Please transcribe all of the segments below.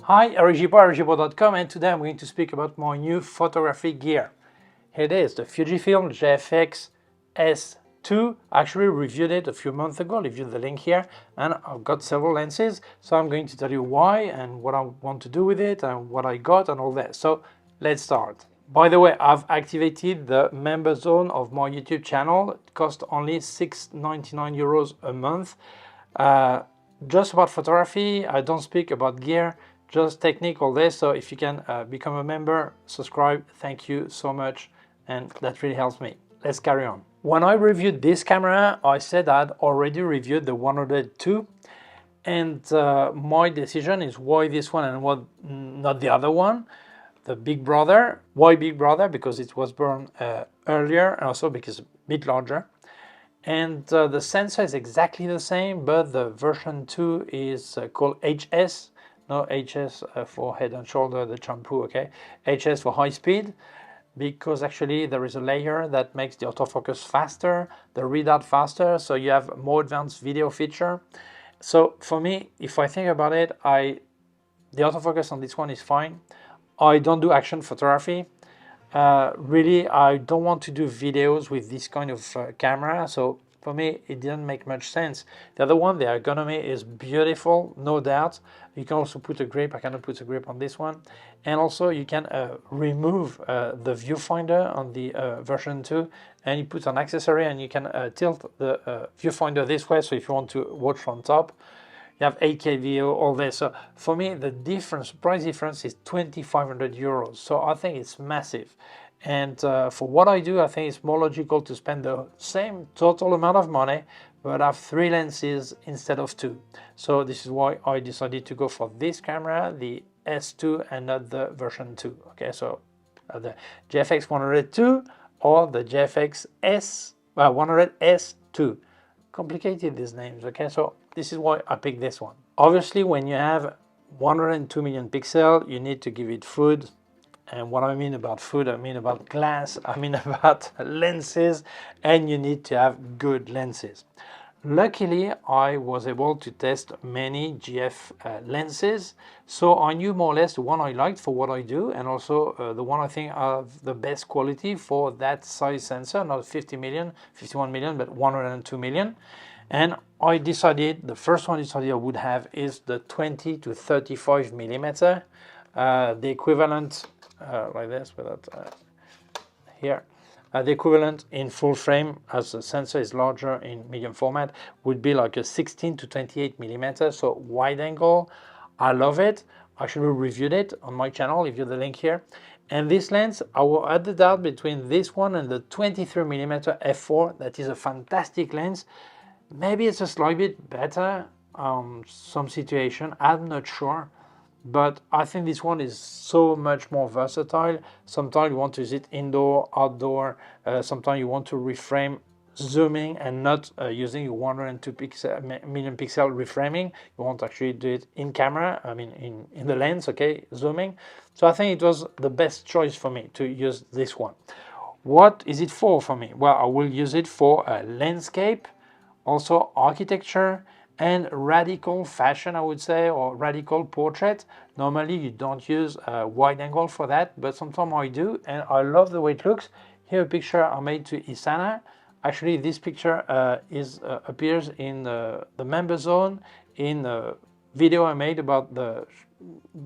Hi, Gibaud, and today I'm going to speak about my new photography gear. Here it is, the Fujifilm GFX100SII. I actually reviewed it a few months ago, I'll leave you the link here, and I've got several lenses, so I'm going to tell you why and what I want to do with it and what I got and all that. So let's start. By the way, I've activated the member zone of my YouTube channel. It costs only €6.99 a month. Just about photography, I don't speak about gear, just technique, all this. So if you can become a member, subscribe, thank you so much, and that really helps me. Let's carry on. When I reviewed this camera, I said I'd already reviewed the 102, and my decision is why this one and what not the other one, the Big Brother. Why Big Brother? Because it was born earlier, and also because it's a bit larger. And the sensor is exactly the same, but the version 2 is called HS. No HS for head and shoulder, the shampoo, okay? HS for high speed, because actually there is a layer that makes the autofocus faster, the readout faster, so you have more advanced video feature. So for me, if I think about it, the autofocus on this one is fine. I don't do action photography. Really, I don't want to do videos with this kind of camera, so for me it didn't make much sense. The other one, the ergonomy, is beautiful, no doubt. You can also put a grip. I cannot put a grip on this one, and also you can remove the viewfinder on the version 2, and you put an accessory and you can tilt the viewfinder this way, so if you want to watch from top, you have 8K video, all this. So for me, the price difference is €2,500. So I think it's massive. And for what I do, I think it's more logical to spend the same total amount of money, but have 3 lenses instead of 2. So this is why I decided to go for this camera, the S2, and not the version 2. Okay, so the GFX102 or the GFX100S2. Complicated, these names, okay? So this is why I picked this one. Obviously, when you have 102 million pixels, you need to give it food. And what I mean about food, I mean about glass, I mean about lenses, and you need to have good lenses. Luckily, I was able to test many GF lenses, so I knew more or less the one I liked for what I do, and also the one I think of the best quality for that size sensor, not 50 million, 51 million, but 102 million. And I decided, the first one I decided I would have is the 20 to 35 millimeter, the equivalent, like this, without here. The equivalent in full frame, as the sensor is larger in medium format, would be like a 16 to 28 millimeter, so wide angle. I love it. I actually reviewed it on my channel, leave you the link here. And this lens, I will add the doubt between this one and the 23mm f4. That is a fantastic lens. Maybe it's a slight bit better some situation, I'm not sure. But I think this one is so much more versatile. Sometimes you want to use it indoor, outdoor. Sometimes you want to reframe zooming and not using your 102 million pixel reframing. You want to actually do it in camera, I mean in the lens, okay, zooming. So I think it was the best choice for me to use this one. What is it for me? Well, I will use it for landscape, also architecture, and radical fashion, I would say, or radical portrait. Normally you don't use a wide angle for that, but sometimes I do, and I love the way it looks. Here a picture I made to Isana. Actually this picture appears in the member zone in the video I made about the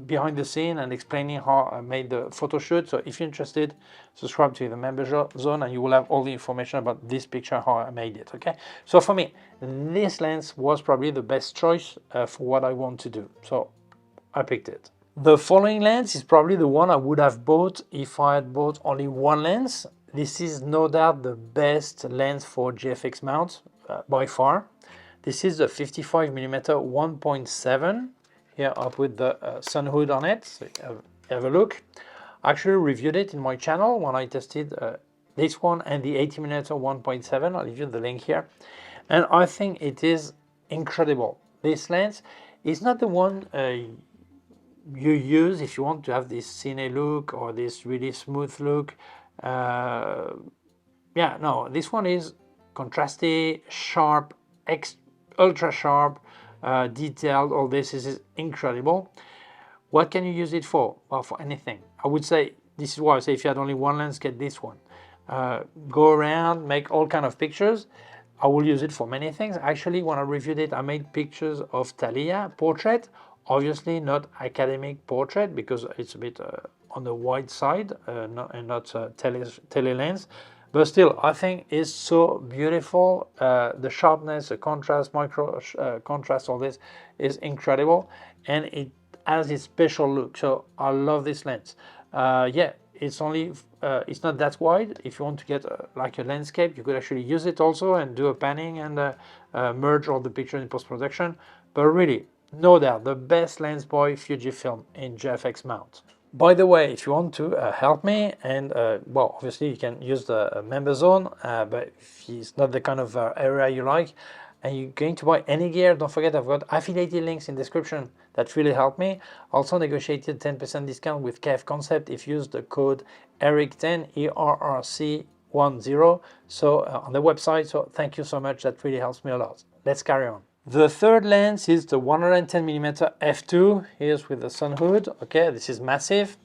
behind the scene and explaining how I made the photo shoot. So if you're interested, subscribe to the member zone and you will have all the information about this picture, how I made it, okay? So for me, this lens was probably the best choice for what I want to do, so I picked it. The following lens is probably the one I would have bought if I had bought only one lens. This is no doubt the best lens for GFX mount by far. This is the 55mm 1.7. Here I put the sun hood on it, so you have a look. I actually reviewed it in my channel when I tested this one and the 80mm 1.7. I'll leave you the link here. And I think it is incredible. This lens is not the one you use if you want to have this cine look or this really smooth look. Yeah, no, this one is contrasty, sharp, ultra sharp, detailed. All this is incredible. What can you use it for? Well, for anything. I would say, this is why I say if you had only one lens, get this one. Go around, make all kind of pictures. I will use it for many things. Actually, when I reviewed it, I made pictures of Thalia portrait. Obviously not academic portrait because it's a bit on the wide side and not tele lens. But still, I think it's so beautiful. The sharpness, the contrast, micro contrast, all this is incredible. And it has a special look. So I love this lens. Yeah, it's only it's not that wide. If you want to get like a landscape, you could actually use it also and do a panning and merge all the pictures in post-production. But really, no doubt, the best lens by Fujifilm in GFX mount. By the way, if you want to help me, and well, obviously you can use the member zone, but if it's not the kind of area you like, and you're going to buy any gear, don't forget I've got affiliated links in the description that really help me. Also negotiated 10% discount with K&F Concept if you use the code ERIC10, ERRC10, so on the website. So thank you so much, that really helps me a lot. Let's carry on. The third lens is the 110mm F2. Here's with the sun hood. Okay, this is massive.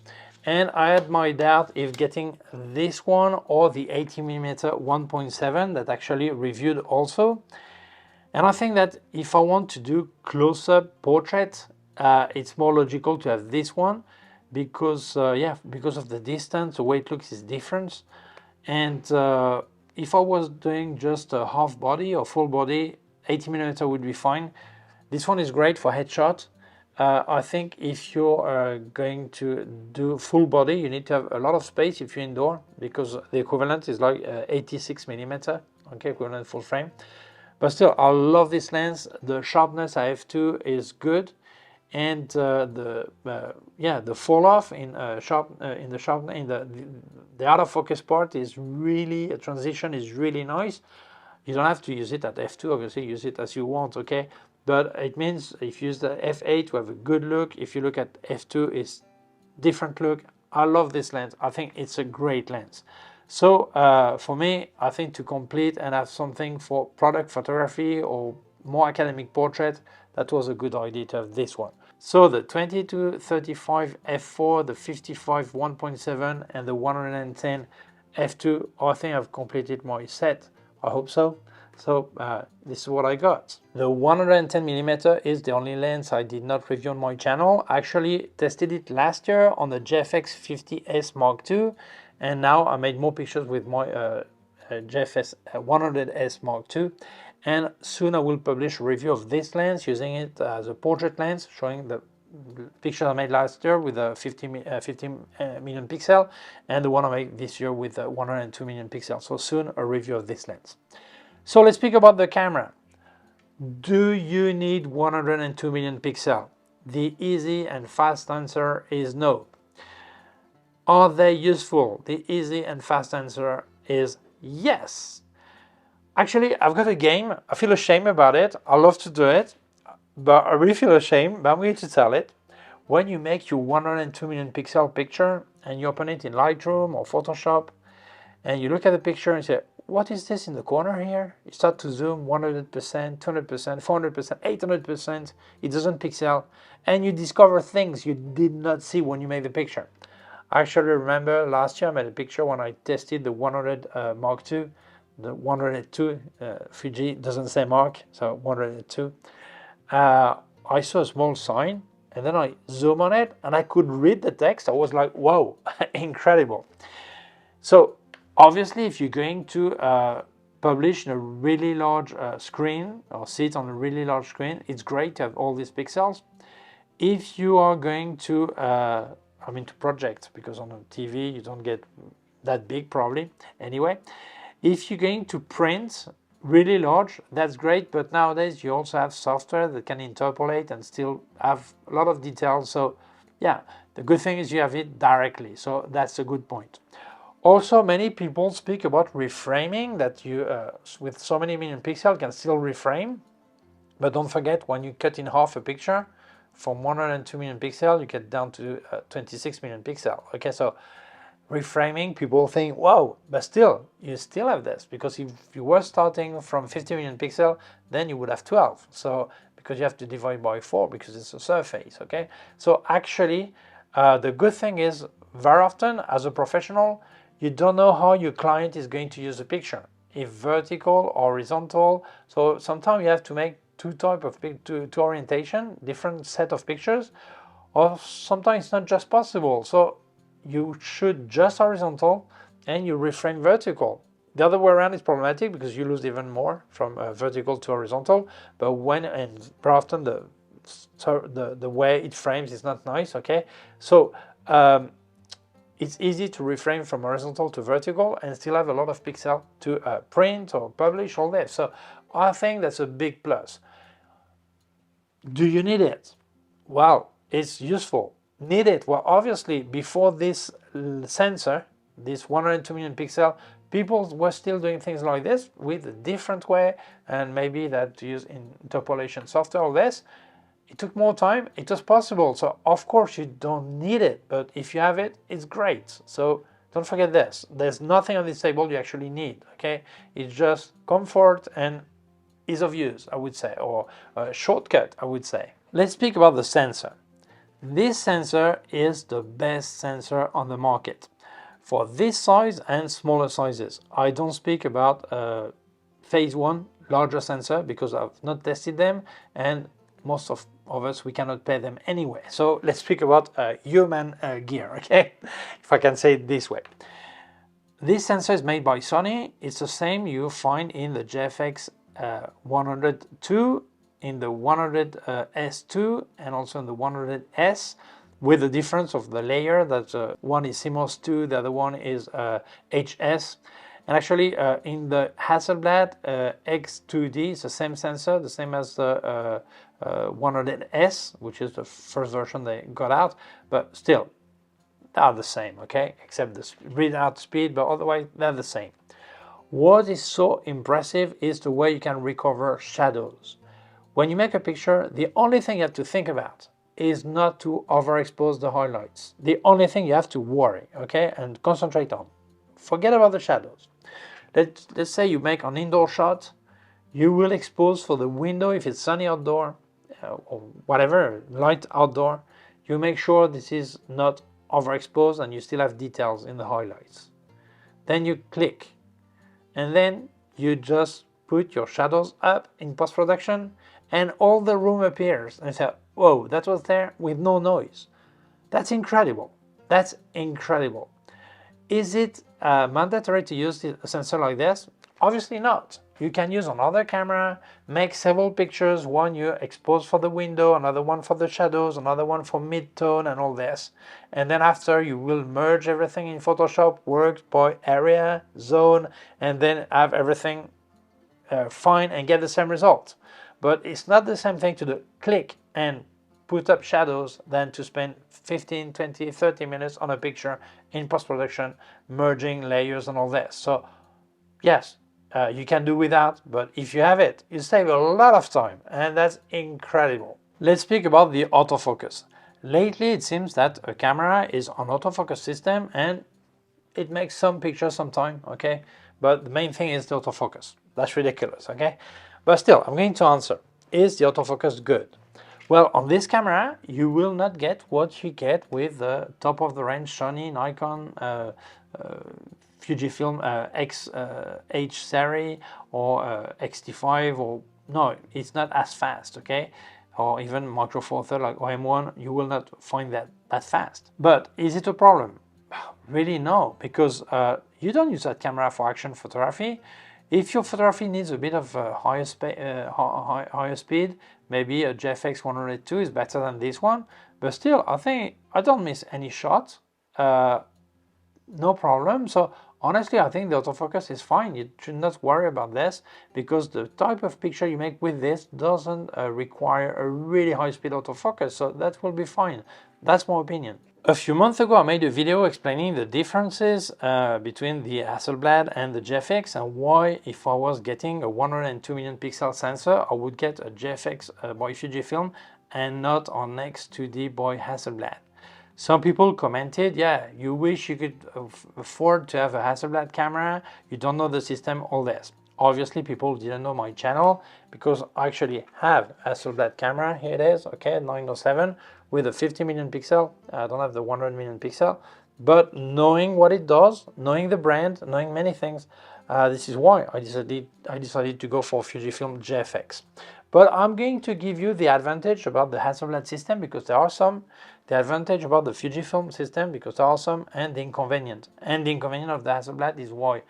And I had my doubt if getting this one or the 80mm 1.7 that actually reviewed also. And I think that if I want to do close-up portrait, it's more logical to have this one because, yeah, because of the distance, the way it looks is different. And if I was doing just a half body or full body, 80mm would be fine. This one is great for headshot. I think if you're going to do full body, you need to have a lot of space if you're indoor because the equivalent is like 86mm, okay, equivalent full frame. But still, I love this lens. The sharpness I have too is good, and yeah, the fall off in the out of focus part is really, a transition is really nice. You don't have to use it at f2, obviously use it as you want, okay? But it means if you use the f8 to have a good look, if you look at f2, it's different look. I love this lens. I think it's a great lens. So for me, I think to complete and have something for product photography or more academic portrait, that was a good idea to have this one. So the 20-35 f4, the 55 1.7 and the 110 f2, I think I've completed my set. I hope so. So this is what I got. The 110mm is the only lens I did not review on my channel. I actually tested it last year on the GFX 50S Mark II, and now I made more pictures with my GFX 100S Mark II. And soon I will publish a review of this lens using it as a portrait lens, showing the picture I made last year with a 50 million pixel, and the one I made this year with 102 million pixels. So soon a review of this lens. So let's speak about the camera. Do you need 102 million pixel? The easy and fast answer is no. Are they useful? The easy and fast answer is yes. Actually, I've got a game. I feel ashamed about it. I love to do it, but I really feel ashamed, but I'm going to tell it. When you make your 102 million pixel picture and you open it in Lightroom or Photoshop, and you look at the picture and say, what is this in the corner here? You start to zoom 100%, 200%, 400%, 800%. It doesn't pixel, and you discover things you did not see when you made the picture. I actually remember last year I made a picture when I tested the 100 Mark II, the 102 Fuji doesn't say Mark, so 102. I saw a small sign, and then I zoom on it, and I could read the text. I was like, whoa, incredible. So obviously, if you're going to publish in a really large screen or see it on a really large screen, it's great to have all these pixels. If you are going to, I mean to project, because on a TV you don't get that big probably. Anyway, if you're going to print really large, that's great, but nowadays you also have software that can interpolate and still have a lot of details. So yeah, the good thing is you have it directly, so that's a good point. Also, many people speak about reframing, that you with so many million pixels can still reframe, but don't forget, when you cut in half a picture from 102 million pixels, you get down to 26 million pixels. Okay, so reframing, people think, wow, but still, you still have this, because if you were starting from 50 million pixels, then you would have 12. So because you have to divide by 4 because it's a surface, okay? So actually, the good thing is very often as a professional, you don't know how your client is going to use the picture, if vertical or horizontal. So sometimes you have to make two orientation, different set of pictures, or sometimes it's not just possible. So you shoot just horizontal and you reframe vertical. The other way around is problematic because you lose even more from vertical to horizontal. But when, and very often the way it frames is not nice, okay? So it's easy to reframe from horizontal to vertical and still have a lot of pixels to print or publish all this. So I think that's a big plus. Do you need it? Well, it's useful. Need it? Well, obviously, before this sensor, this 102mm pixel, people were still doing things like this with a different way, and maybe that to use interpolation software or this. It took more time. It was possible. So of course you don't need it, but if you have it, it's great. So don't forget this. There's nothing on this table you actually need, okay? It's just comfort and ease of use, I would say, or a shortcut, I would say. Let's speak about the sensor. This sensor is the best sensor on the market for this size and smaller sizes. I don't speak about phase 1 larger sensor because I've not tested them, and most of us, we cannot pay them anyway. So let's speak about human gear, okay? If I can say it this way. This sensor is made by Sony. It's the same you find in the GFX100 in the 100S2 and also in the 100S, with the difference of the layer that one is CMOS 2, the other one is HS. And actually in the Hasselblad X2D, it's the same sensor, the same as the 100S, which is the first version they got out, but still, they are the same, okay? Except the readout speed, but otherwise they're the same. What is so impressive is the way you can recover shadows. When you make a picture, the only thing you have to think about is not to overexpose the highlights. The only thing you have to worry, okay, and concentrate on. Forget about the shadows. Let's say you make an indoor shot, you will expose for the window if it's sunny outdoor, or whatever, light outdoor. You make sure this is not overexposed and you still have details in the highlights. Then you click, and then you just put your shadows up in post-production, and all the room appears, and you say, whoa, that was there with no noise. That's incredible. That's incredible. Is it mandatory to use a sensor like this? Obviously not. You can use another camera, make several pictures, one you expose for the window, another one for the shadows, another one for mid-tone and all this. And then after you will merge everything in Photoshop, work by area, zone, and then have everything fine and get the same result. But it's not the same thing to do click and put up shadows than to spend 15, 20, 30 minutes on a picture in post-production, merging layers and all this. So yes, you can do without, but if you have it, you save a lot of time, and that's incredible. Let's speak about the autofocus. Lately, it seems that a camera is an autofocus system, and it makes some pictures sometime, okay? But the main thing is the autofocus. That's ridiculous, okay? But still, I'm going to answer. Is the autofocus good? Well, on this camera, you will not get what you get with the top-of-the-range Sony, Nikon, Fujifilm H-series or X-T5, or no, it's not as fast, okay? Or even Micro Four Thirds like OM1, you will not find that fast. But is it a problem? Really no, because you don't use that camera for action photography. If your photography needs a bit of higher speed, maybe a GFX100 is better than this one. But still, I think I don't miss any shot. No problem. So honestly, I think the autofocus is fine. You should not worry about this because the type of picture you make with this doesn't require a really high-speed autofocus. So that will be fine. That's my opinion. A few months ago, I made a video explaining the differences between the Hasselblad and the GFX, and why, if I was getting a 102mm pixel sensor, I would get a GFX by Fujifilm and not an X2D by Hasselblad. Some people commented, yeah, you wish you could afford to have a Hasselblad camera, you don't know the system, all this. Obviously, people didn't know my channel because I actually have a Hasselblad camera. Here it is, okay, 907 with a 50 million pixel. I don't have the 100 million pixel, but knowing what it does, knowing the brand, knowing many things, this is why I decided to go for Fujifilm GFX. But I'm going to give you the advantage about the Hasselblad system because there are some, the advantage about the Fujifilm system because there are some, and the inconvenient. And the inconvenient of the Hasselblad is why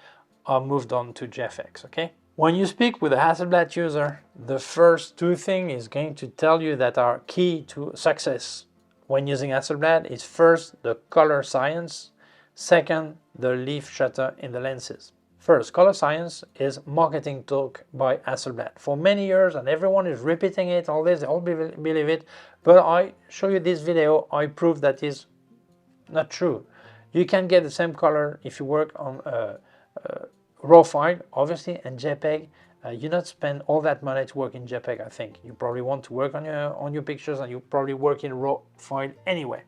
I moved on to GFX, okay? When you speak with a Hasselblad user, the first two things is going to tell you that are key to success when using Hasselblad is first the color science, second the leaf shutter in the lenses. First, color science is marketing talk by Hasselblad. For many years, and everyone is repeating it, all this, they all believe it, but I show you this video, I prove that is not true. You can get the same color if you work on RAW file, obviously, and JPEG. You not spend all that money to work in JPEG, I think. You probably want to work on your pictures, and you probably work in RAW file anyway.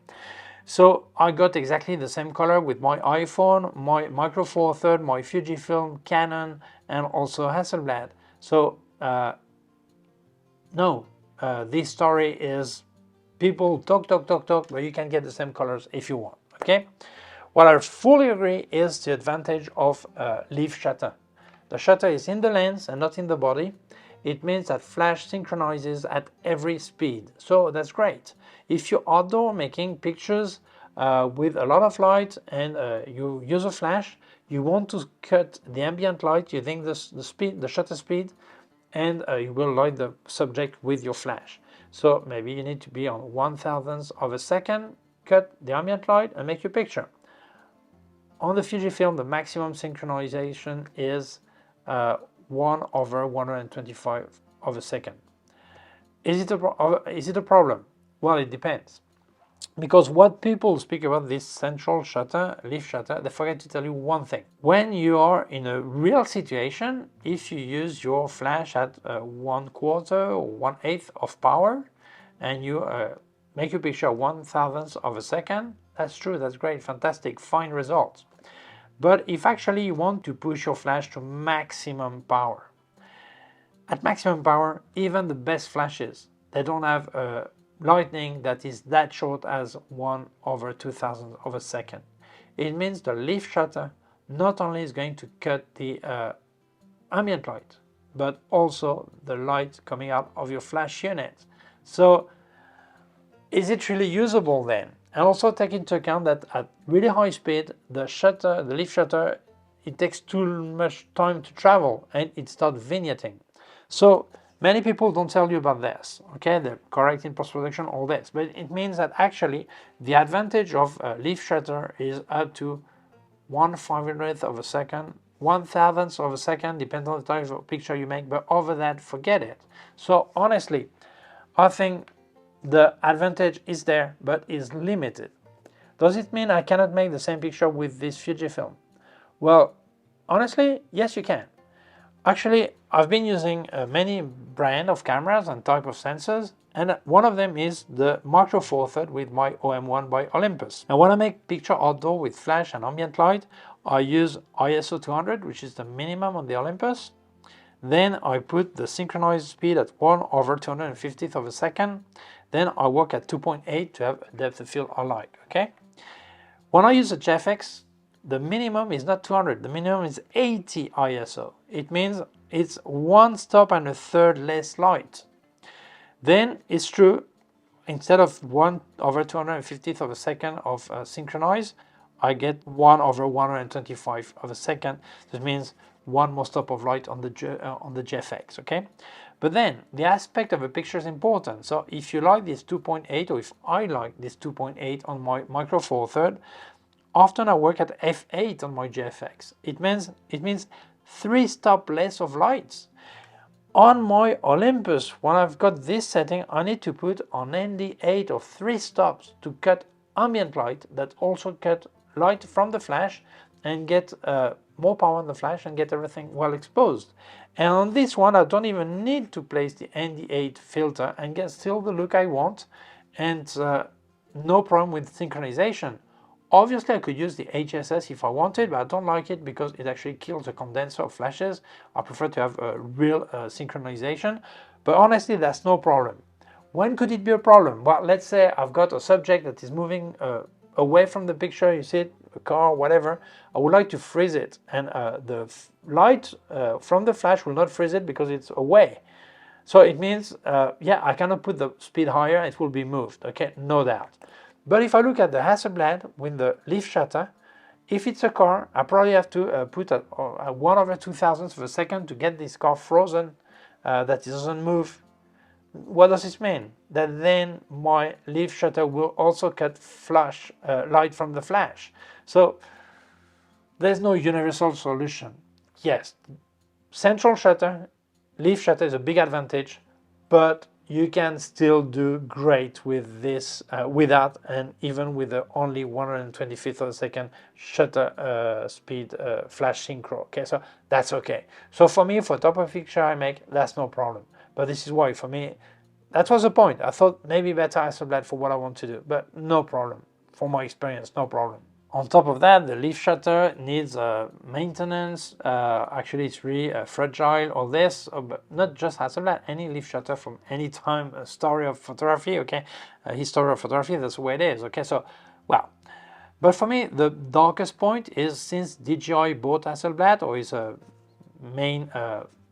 So I got exactly the same color with my iPhone, my Micro Four Third, my Fujifilm, Canon, and also Hasselblad. So no, this story is people talk, but you can get the same colors if you want, okay? What I fully agree is the advantage of leaf shutter. The shutter is in the lens and not in the body. It means that flash synchronizes at every speed. So that's great. If you're outdoor making pictures with a lot of light and you use a flash, you want to cut the ambient light using the shutter speed, and you will light the subject with your flash. So maybe you need to be on 1/1000th of a second, cut the ambient light and make your picture. On the Fujifilm, the maximum synchronization is 1/125 of a second. Is it a problem? Well, it depends. Because what people speak about this central shutter, leaf shutter, they forget to tell you one thing. When you are in a real situation, if you use your flash at 1/4 or 1/8 of power, and you make your picture 1/1000th of a second, that's true, that's great, fantastic, fine results. But if actually you want to push your flash to maximum power, at maximum power, even the best flashes, they don't have lightning that is that short as 1/2000th of a second. It means the leaf shutter not only is going to cut the ambient light, but also the light coming out of your flash unit. So is it really usable then? And also take into account that at really high speed, the leaf shutter, it takes too much time to travel and it starts vignetting. So many people don't tell you about this, okay? They're correct in post-production, all this, but it means that actually the advantage of leaf shutter is up to 1/500th of a second, 1/1000th of a second, depending on the type of picture you make, but over that, forget it. So honestly, I think the advantage is there, but is limited. Does it mean I cannot make the same picture with this Fujifilm? Well, honestly, yes, you can. Actually, I've been using many brand of cameras and type of sensors, and one of them is the Micro Four Third with my OM1 by Olympus. And when I make picture outdoor with flash and ambient light, I use ISO 200, which is the minimum on the Olympus. Then I put the synchronized speed at 1/250th of a second. Then I work at 2.8 to have a depth of field I like, okay? When I use a GFX, the minimum is not 200, the minimum is 80 ISO. It means it's 1/3 less light. Then it's true, instead of 1/250th of a second of synchronize, I get 1/125 of a second. This means one more stop of light on the GFX, okay? But then the aspect of a picture is important. So if you like this 2.8, or if I like this 2.8 on my Micro Four Third, often I work at f8 on my GFX. It means 3 stops less of lights. On my Olympus, when I've got this setting, I need to put on ND8 or 3 stops to cut ambient light that also cut light from the flash and get more power on the flash and get everything well exposed. And on this one, I don't even need to place the ND8 filter and get still the look I want, and no problem with synchronization. Obviously, I could use the HSS if I wanted, but I don't like it because it actually kills the condenser of flashes. I prefer to have a real synchronization, but honestly, that's no problem. When could it be a problem? Well, let's say I've got a subject that is moving away from the picture, you see it, a car, whatever. I would like to freeze it, and the light from the flash will not freeze it because it's away. So it means, yeah, I cannot put the speed higher, it will be moved, okay, no doubt. But if I look at the Hasselblad with the leaf shutter, if it's a car, I probably have to put a 1/2000th of a second to get this car frozen, that it doesn't move. What does this mean? That then my leaf shutter will also cut flash light from the flash. So there's no universal solution. Yes, central shutter, leaf shutter is a big advantage, but you can still do great with this without, and even with the only 1/25th of a second shutter speed flash synchro. Okay, so that's okay. So for me, for top of picture I make, that's no problem. But this is why for me, that was the point. I thought maybe better Hasselblad for what I want to do, but no problem. For my experience, no problem. On top of that, the leaf shutter needs maintenance. Actually, it's really fragile, all this, but not just Hasselblad, any leaf shutter from any time, a story of photography, okay? History of photography, that's the way it is, okay? So, well, but for me, the darkest point is since DJI bought Hasselblad, or is a main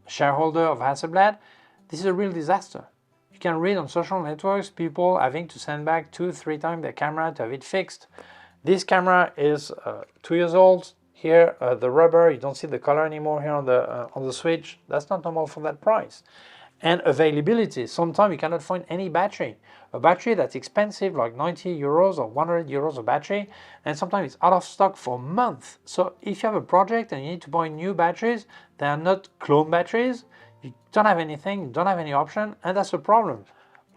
shareholder of Hasselblad, this is a real disaster. You can read on social networks people having to send back 2-3 times their camera to have it fixed. This camera is 2 years old. Here, the rubber, you don't see the color anymore here on the switch. That's not normal for that price. And availability, sometimes you cannot find any battery. A battery that's expensive, like 90 euros or 100 euros a battery, and sometimes it's out of stock for months. So if you have a project and you need to buy new batteries, they are not clone batteries, you don't have anything, you don't have any option, and that's a problem.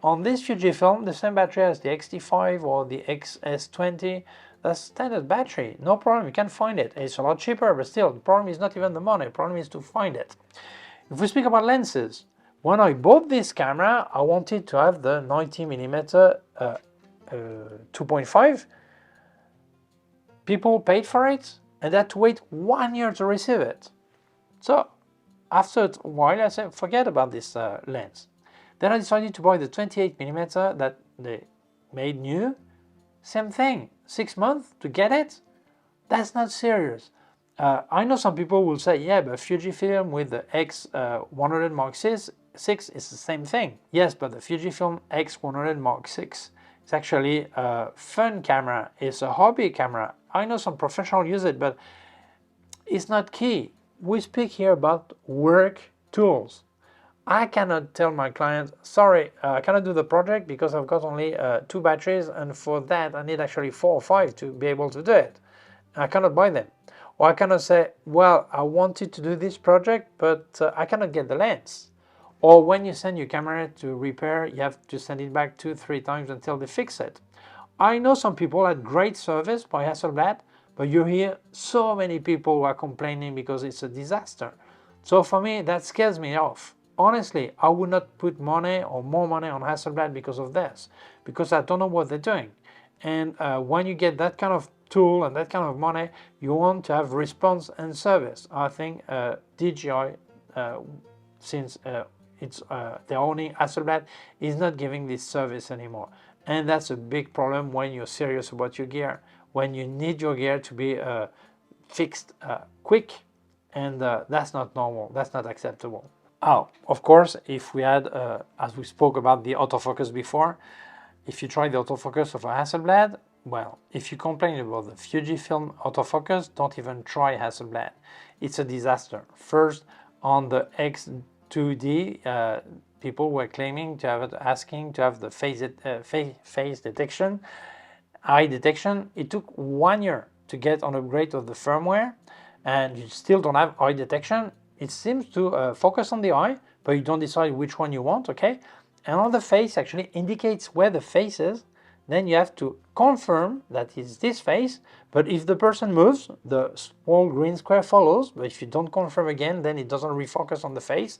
On this Fujifilm, the same battery as the X-T5 or the XS20, that's standard battery, no problem, you can find it. It's a lot cheaper, but still, the problem is not even the money, the problem is to find it. If we speak about lenses, when I bought this camera, I wanted to have the 90mm 2.5. People paid for it, and they had to wait 1 year to receive it. So, after a while, I said, forget about this lens. Then I decided to buy the 28mm that they made new. Same thing, 6 months to get it? That's not serious. I know some people will say, yeah, but Fujifilm with the X100 Mark 6 is the same thing. Yes, but the Fujifilm X100 Mark 6 is actually a fun camera. It's a hobby camera. I know some professionals use it, but it's not key. We speak here about work tools. I cannot tell my client, sorry, I cannot do the project because I've got only 2 batteries, and for that I need actually 4 or 5 to be able to do it. I cannot buy them. Or I cannot say, well, I wanted to do this project, but I cannot get the lens. Or when you send your camera to repair, you have to send it back 2-3 times until they fix it. I know some people had great service by Hasselblad, but you hear so many people who are complaining because it's a disaster. So for me, that scares me off. Honestly, I would not put money or more money on Hasselblad because of this, because I don't know what they're doing. And when you get that kind of tool and that kind of money, you want to have response and service. I think DJI, since it's they're owning Hasselblad, is not giving this service anymore. And that's a big problem when you're serious about your gear, when you need your gear to be fixed quick, and that's not normal, that's not acceptable. Oh, of course, if we had, as we spoke about the autofocus before, if you try the autofocus of a Hasselblad, well, if you complain about the Fujifilm autofocus, don't even try Hasselblad. It's a disaster. First, on the X2D, people were claiming to have it, asking to have the face detection, eye detection. It took 1 year to get an upgrade of the firmware, and you still don't have eye detection. It seems to focus on the eye, but you don't decide which one you want, okay? And on the face actually indicates where the face is. Then you have to confirm that it's this face, but if the person moves, the small green square follows, but if you don't confirm again, then it doesn't refocus on the face.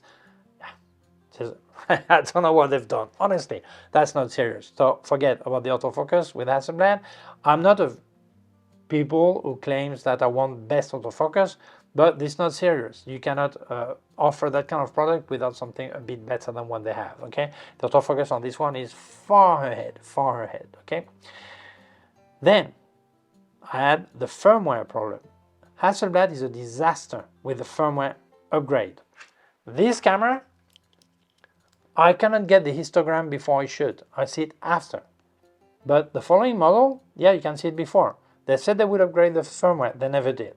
I don't know what they've done. Honestly, that's not serious. So forget about the autofocus with Hasselblad. I'm not a people who claims that I want best autofocus, but this is not serious. You cannot offer that kind of product without something a bit better than what they have, okay? The autofocus on this one is far ahead, okay? Then, I had the firmware problem. Hasselblad is a disaster with the firmware upgrade. This camera, I cannot get the histogram before I shoot. I see it after. But the following model, yeah, you can see it before. They said they would upgrade the firmware, they never did.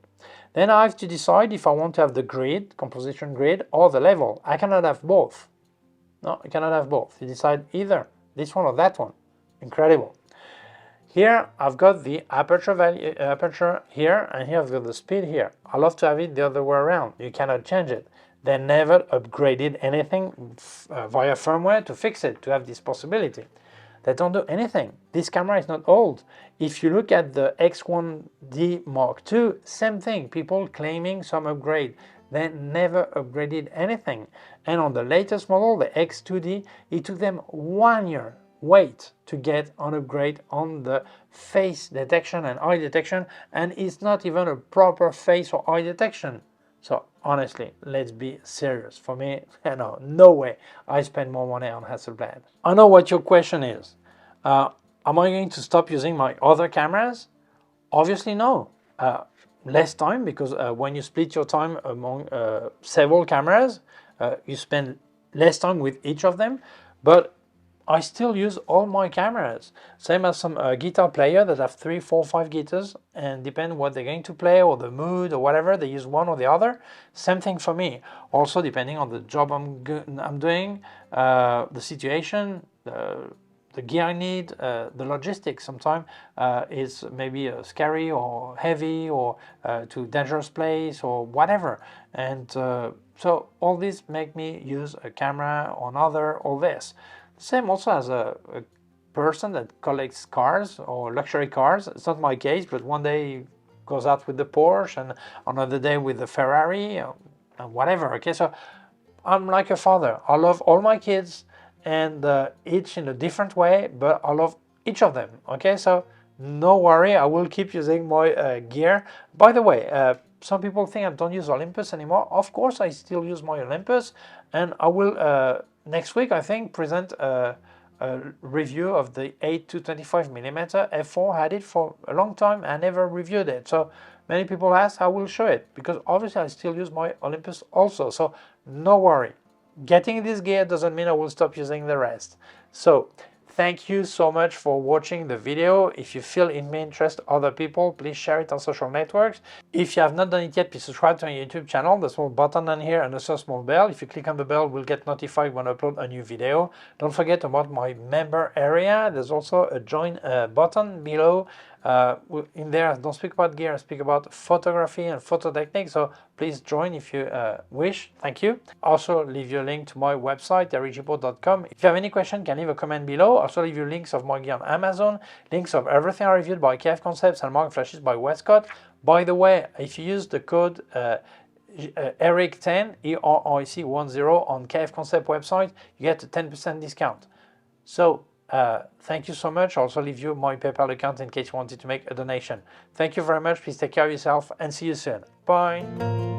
Then I have to decide if I want to have the grid, composition grid, or the level. I cannot have both. No, I cannot have both. You decide either this one or that one. Incredible. Here I've got the aperture value, aperture here, and here I've got the speed here. I love to have it the other way around. You cannot change it. They never upgraded anything via firmware to fix it, to have this possibility. They don't do anything. This camera is not old. If you look at the X1D Mark II, same thing. People claiming some upgrade. They never upgraded anything. And on the latest model, the X2D, it took them 1 year wait to get an upgrade on the face detection and eye detection, and it's not even a proper face or eye detection. So honestly, let's be serious. For me, no way I spend more money on Hasselblad. I know what your question is. Am I going to stop using my other cameras? Obviously no. Less time, because when you split your time among several cameras, you spend less time with each of them, but I still use all my cameras. Same as some guitar player that have 3, 4, 5 guitars, and depend what they're going to play or the mood or whatever, they use one or the other. Same thing for me. Also depending on the job I'm doing, the situation, the gear I need, the logistics sometimes is maybe scary or heavy or to dangerous place or whatever. And so all this make me use a camera or another or this. Same also as a person that collects cars or luxury cars. It's not my case, but one day goes out with the Porsche and another day with the Ferrari and whatever. Okay, so I'm like a father. I love all my kids, and each in a different way, but I love each of them. Okay, so no worry, I will keep using my gear. By the way, some people think I don't use Olympus anymore. Of course I still use my Olympus, and I will next week I think present a review of the 8-25mm F4. I had it for a long time, I never reviewed it, so many people ask, I will show it, because obviously I still use my Olympus also, so no worry. Getting this gear doesn't mean I will stop using the rest. So thank you so much for watching the video. If you feel it may interest other people, please share it on social networks. If you have not done it yet, please subscribe to my YouTube channel. The small button down here and also a small bell. If you click on the bell, we'll get notified when I upload a new video. Don't forget about my member area. There's also a join button below. In there I don't speak about gear, I speak about photography and photo technique, so please join if you wish. Thank you. Also leave your link to my website, gibaud.com. If you have any question, you can leave a comment below. Also leave you links of my gear on Amazon, links of everything I reviewed by K&F Concept, Sandmarc, Flashes by Westcott. By the way, if you use the code ERIC10, ERIC10 on K&F Concept website, you get a 10% discount. So thank you so much. I'll also leave you my PayPal account in case you wanted to make a donation. Thank you very much. Please take care of yourself and see you soon. Bye.